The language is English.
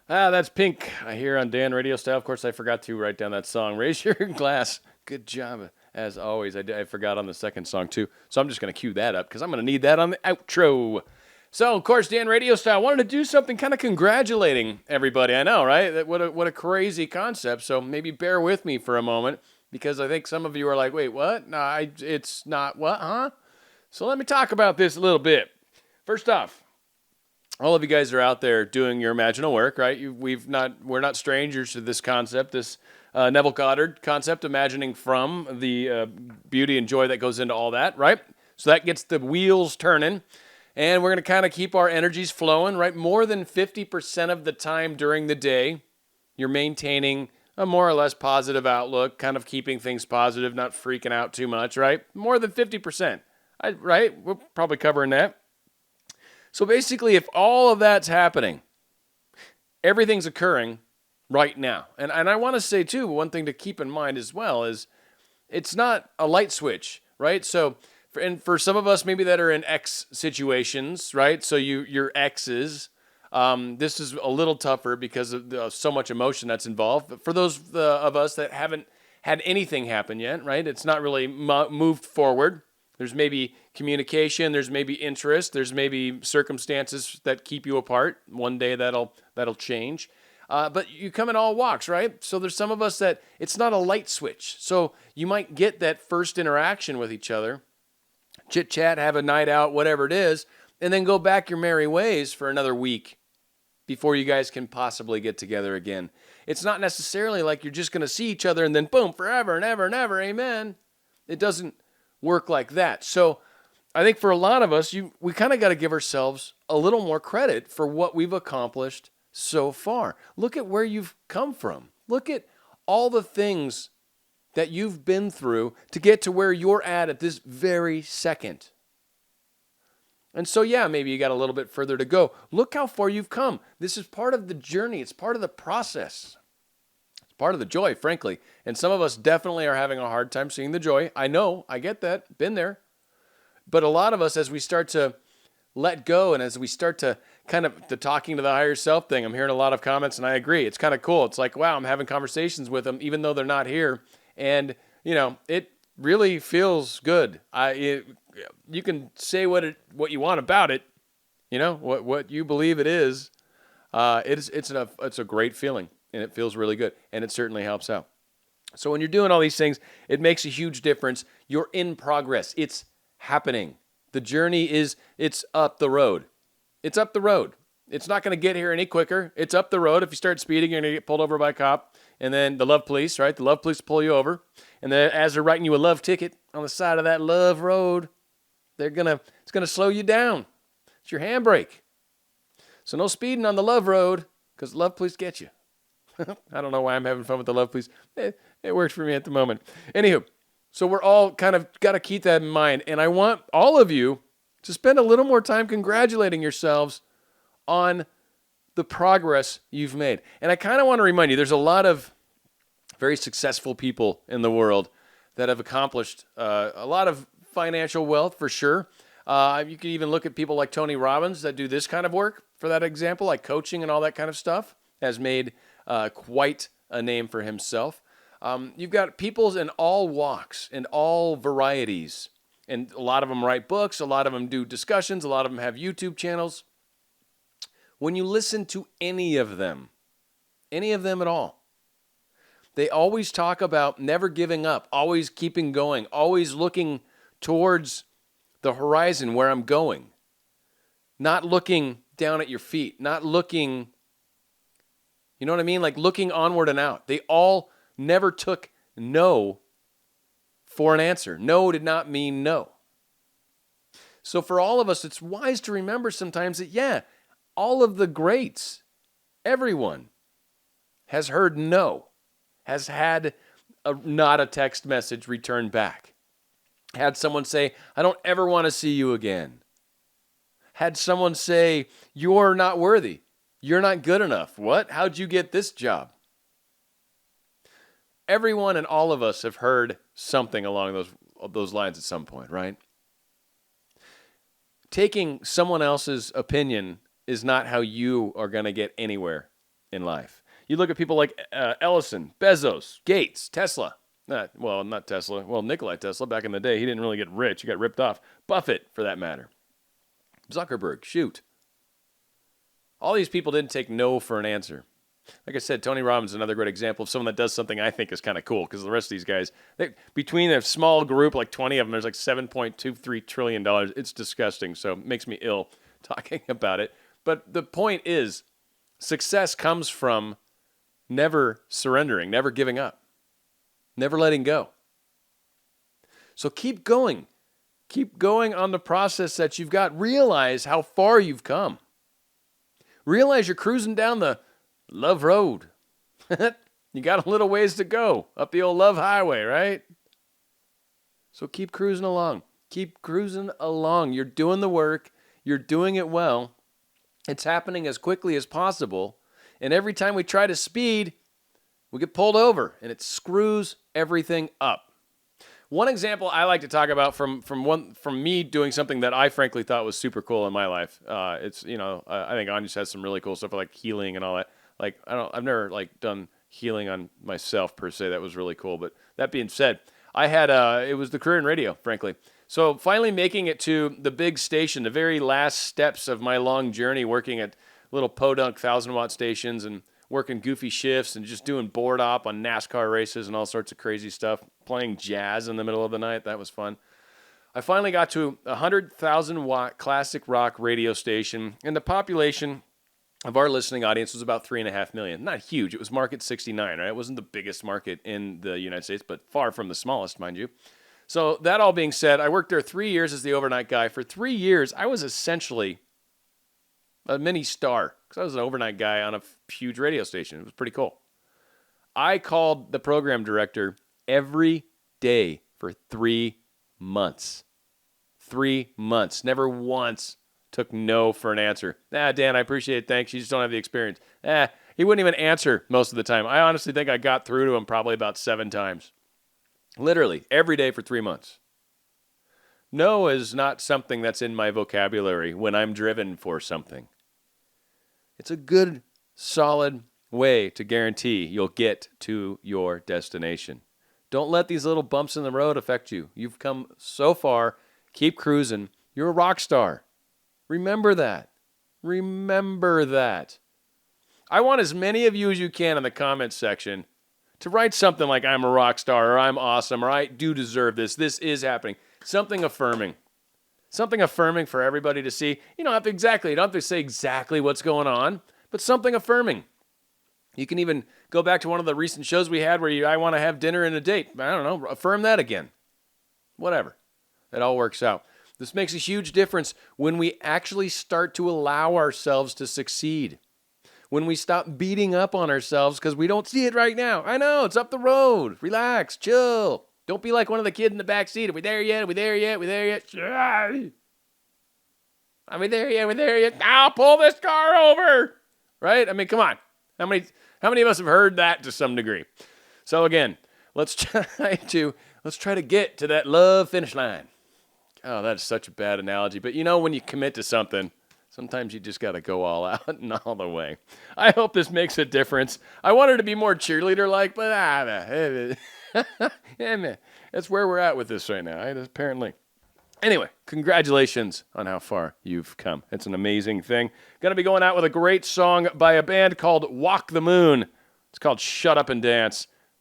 That's Pink here on Dan RadioStyle. Of course, I forgot to write down that song. Raise your glass. Good job, as always. I forgot on the second song, too. So I'm just going to cue that up because I'm going to need that on the outro. So, of course, Dan RadioStyle wanted to do something kind of congratulating everybody. I know, right? What a crazy concept. So maybe bear with me for a moment because I think some of you are like, wait, what? No, it's not what, huh? So let me talk about this a little bit. First off, all of you guys are out there doing your imaginal work, right? We're not strangers to this concept, this Neville Goddard concept, imagining from the beauty and joy that goes into all that, right? So that gets the wheels turning, and we're going to kind of keep our energies flowing, right? More than 50% of the time during the day, you're maintaining a more or less positive outlook, kind of keeping things positive, not freaking out too much, right? More than 50%, right? We're probably covering that. So basically, if all of that's happening, everything's occurring right now. And I want to say, too, one thing to keep in mind as well is it's not a light switch, right? So for some of us maybe that are in X situations, right? So your exes, this is a little tougher because of so much emotion that's involved. But for those of us that haven't had anything happen yet, right? It's not really moved forward. There's maybe communication, there's maybe interest, there's maybe circumstances that keep you apart. One day that'll change. But you come in all walks, right? So there's some of us that it's not a light switch. So you might get that first interaction with each other, chit chat, have a night out, whatever it is, and then go back your merry ways for another week before you guys can possibly get together again. It's not necessarily like you're just going to see each other and then boom, forever and ever and ever, amen. It doesn't work like that. So I think for a lot of us, we kind of got to give ourselves a little more credit for what we've accomplished so far. Look at where you've come from. Look at all the things that you've been through to get to where you're at this very second. And so, yeah, maybe you got a little bit further to go. Look how far you've come. This is part of the journey. It's part of the process. Part of the joy, frankly. And some of us definitely are having a hard time seeing the joy. I know, I get that, been there. But a lot of us, as we start to let go and as we start to kind of the talking to the higher self thing, I'm hearing a lot of comments and I agree. It's kind of cool. It's like, wow, I'm having conversations with them even though they're not here. And, it really feels good. You can say what you want about it, what you believe it is. It's a great feeling. And it feels really good, and it certainly helps out. So when you're doing all these things, it makes a huge difference. You're in progress. It's happening. The journey it's up the road. It's up the road. It's not going to get here any quicker. It's up the road. If you start speeding, you're going to get pulled over by a cop, and then the love police, right? The love police pull you over, and then as they're writing you a love ticket on the side of that love road, it's going to slow you down. It's your handbrake. So no speeding on the love road because the love police get you. I don't know why I'm having fun with the love, please. It works for me at the moment. Anywho, so we're all kind of got to keep that in mind. And I want all of you to spend a little more time congratulating yourselves on the progress you've made. And I kind of want to remind you, there's a lot of very successful people in the world that have accomplished a lot of financial wealth for sure. You can even look at people like Tony Robbins that do this kind of work, for that example, like coaching and all that kind of stuff, has made quite a name for himself. You've got peoples in all walks and all varieties. And a lot of them write books. A lot of them do discussions. A lot of them have YouTube channels. When you listen to any of them at all, they always talk about never giving up, always keeping going, always looking towards the horizon where I'm going, not looking down at your feet, not looking, you know what I mean? Like looking onward and out. They all never took no for an answer. No did not mean no. So for all of us, it's wise to remember sometimes that, yeah, all of the greats, everyone has heard no, has had not a text message returned back. Had someone say, I don't ever want to see you again. Had someone say, you're not worthy. You're not good enough. What? How'd you get this job? Everyone and all of us have heard something along those lines at some point, right? Taking someone else's opinion is not how you are going to get anywhere in life. You look at people like Ellison, Bezos, Gates, Tesla. Well, not Tesla. Well, Nikola Tesla, back in the day, he didn't really get rich. He got ripped off. Buffett, for that matter. Zuckerberg, shoot. All these people didn't take no for an answer. Like I said, Tony Robbins is another great example of someone that does something I think is kind of cool, because the rest of these guys, between a small group, like 20 of them, there's like $7.23 trillion. It's disgusting, so it makes me ill talking about it. But the point is, success comes from never surrendering, never giving up, never letting go. So keep going. Keep going on the process that you've got. Realize how far you've come. Realize you're cruising down the love road. You got a little ways to go up the old love highway, right? So keep cruising along. Keep cruising along. You're doing the work. You're doing it well. It's happening as quickly as possible. And every time we try to speed, we get pulled over, and it screws everything up. One example I like to talk about from me doing something that I frankly thought was super cool in my life. I think Anya has some really cool stuff like healing and all that. Like I've never done healing on myself per se. That was really cool. But that being said, I had it was the career in radio, frankly. So finally making it to the big station, the very last steps of my long journey, working at little podunk 1,000-watt stations and working goofy shifts and just doing board op on NASCAR races and all sorts of crazy stuff, playing jazz in the middle of the night. That was fun. I finally got to a 100,000-watt classic rock radio station, and the population of our listening audience was about 3.5 million. Not huge. It was market 69, right? It wasn't the biggest market in the United States, but far from the smallest, mind you. So that all being said, I worked there 3 years as the overnight guy. For 3 years, I was essentially a mini star because I was an overnight guy on a huge radio station. It was pretty cool. I called the program director every day for 3 months. 3 months. Never once took no for an answer. Dan, I appreciate it. Thanks. You just don't have the experience. He wouldn't even answer most of the time. I honestly think I got through to him probably about 7 times. Literally, every day for 3 months. No is not something that's in my vocabulary when I'm driven for something. It's a good, solid way to guarantee you'll get to your destination. Don't let these little bumps in the road affect you. You've come so far. Keep cruising. You're a rock star. Remember that. Remember that. I want as many of you as you can in the comments section to write something like, I'm a rock star, or I'm awesome, or I do deserve this. This is happening. Something affirming. Something affirming for everybody to see. You don't have to say exactly what's going on, but something affirming. You can even go back to one of the recent shows we had where I want to have dinner and a date. I don't know, affirm that again. Whatever. It all works out. This makes a huge difference when we actually start to allow ourselves to succeed. When we stop beating up on ourselves because we don't see it right now. I know, it's up the road. Relax, chill. Don't be like one of the kids in the back seat. Are we there yet? Are we there yet? Are we there yet? Are we there yet? Are we there yet? Now pull this car over. Right? I mean, come on. How many of us have heard that to some degree? So again, let's try to get to that love finish line. Oh, that's such a bad analogy. But you know, when you commit to something, sometimes you just got to go all out and all the way. I hope this makes a difference. I want her to be more cheerleader-like, but that's where we're at with this right now, apparently. Anyway, congratulations on how far you've come. It's an amazing thing. Going to be going out with a great song by a band called Walk the Moon. It's called Shut Up and Dance.